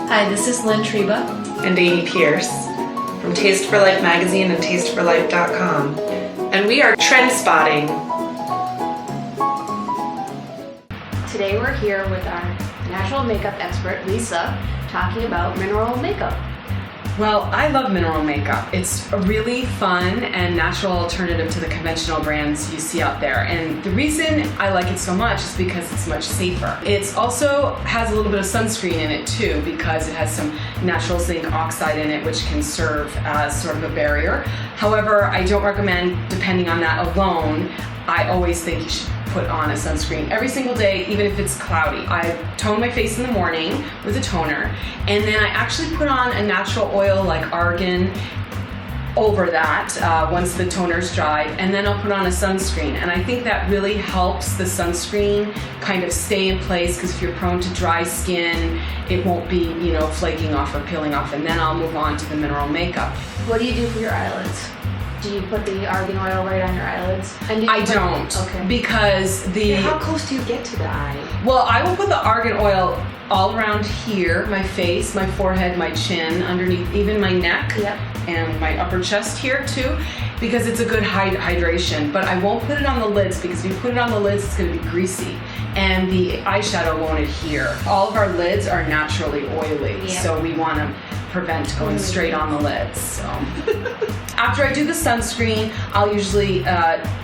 Hi, this is Lynn Treba. And Amy Pierce from Taste for Life magazine and tasteforlife.com. And we are trend spotting. Today we're here with our natural makeup expert, Lisa, talking about mineral makeup. Well, I love mineral makeup. It's a really fun and natural alternative to the conventional brands you see out there. And the reason I like it so much is because it's much safer. It also has a little bit of sunscreen in it too, because it has some natural zinc oxide in it, which can serve as sort of a barrier. However, I don't recommend depending on that alone. I always think you should put on a sunscreen every single day, even if it's cloudy. I tone my face in the morning with a toner, and then I actually put on a natural oil like argan over that once the toner's dried, and then I'll put on a sunscreen. And I think that really helps the sunscreen kind of stay in place, because if you're prone to dry skin, it won't be, flaking off or peeling off. And then I'll move on to the mineral makeup. What do you do for your eyelids? Do you put the argan oil right on your eyelids? I don't, because How close do you get to the eye? Well, I will put the argan oil all around here, my face, my forehead, my chin, underneath even my neck, and my upper chest here too, because it's a good hydration. But I won't put it on the lids, because if you put it on the lids, it's going to be greasy, and the eyeshadow won't adhere. All of our lids are naturally oily, so we want to prevent going straight on the lids. So after I do the sunscreen, I'll usually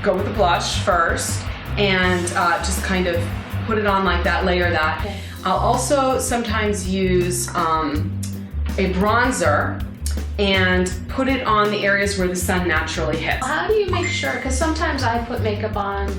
go with the blush first and just kind of put it on like that, layer that. Okay. I'll also sometimes use a bronzer and put it on the areas where the sun naturally hits. How do you make sure? Because sometimes I put makeup on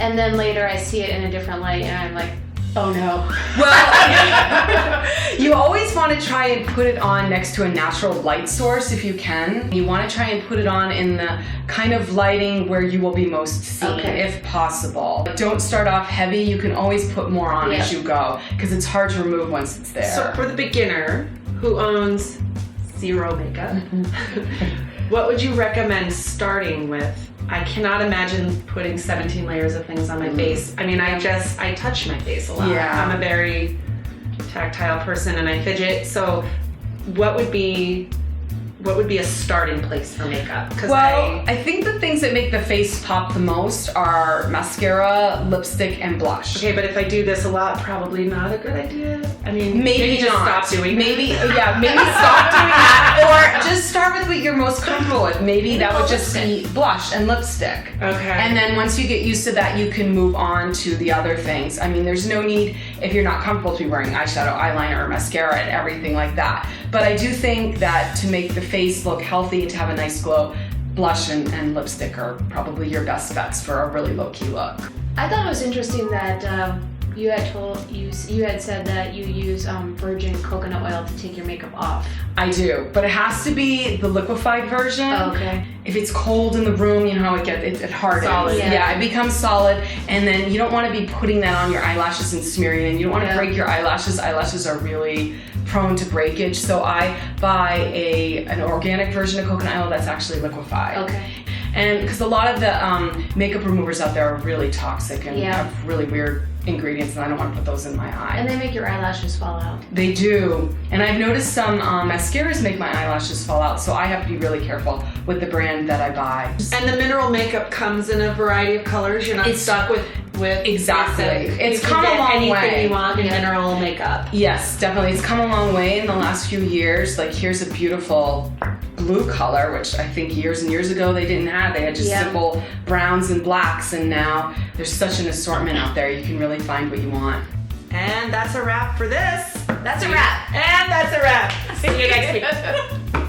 and then later I see it in a different light and I'm like, oh no. Well, you always want to try and put it on next to a natural light source if you can. You want to try and put it on in the kind of lighting where you will be most seen, if possible. Don't start off heavy. You can always put more on as you go, because it's hard to remove once it's there. So for the beginner who owns zero makeup, what would you recommend starting with? I cannot imagine putting 17 layers of things on my face. I mean, I touch my face a lot. Yeah. I'm a very tactile person and I fidget. So what would be a starting place for makeup? Well, I think the things that make the face pop the most are mascara, lipstick, and blush. Okay, but if I do this a lot, probably not a good idea. I mean, maybe just not. Stop doing maybe stop doing that, or just start with what you're most comfortable with. Maybe that would just be blush and lipstick. Okay. And then once you get used to that, you can move on to the other things. I mean, there's no need, if you're not comfortable, to be wearing eyeshadow, eyeliner, or mascara, and everything like that. But I do think that to make the face look healthy, to have a nice glow, blush and lipstick are probably your best bets for a really low-key look. I thought it was interesting that you had said that you use virgin coconut oil to take your makeup off. I do, but it has to be the liquefied version. Okay. If it's cold in the room, you know how it hardens. Solid. Yeah, it becomes solid, and then you don't want to be putting that on your eyelashes and smearing it. You don't want to break your eyelashes. Eyelashes are really prone to breakage, so I buy an organic version of coconut oil that's actually liquefied. Okay. And because a lot of the makeup removers out there are really toxic and have really weird ingredients, and I don't want to put those in my eye. And they make your eyelashes fall out. They do. And I've noticed some mascaras make my eyelashes fall out, so I have to be really careful with the brand that I buy. And the mineral makeup comes in a variety of colors. You're not stuck with exactly. basic. It's come a long way. Anything you want in mineral makeup. Yes, definitely. It's come a long way in the last few years. Like, here's a beautiful blue color, which I think years and years ago they didn't have. They had just simple browns and blacks, and now there's such an assortment out there. You can really find what you want. And that's a wrap for this. That's a wrap. And that's a wrap. See you next week.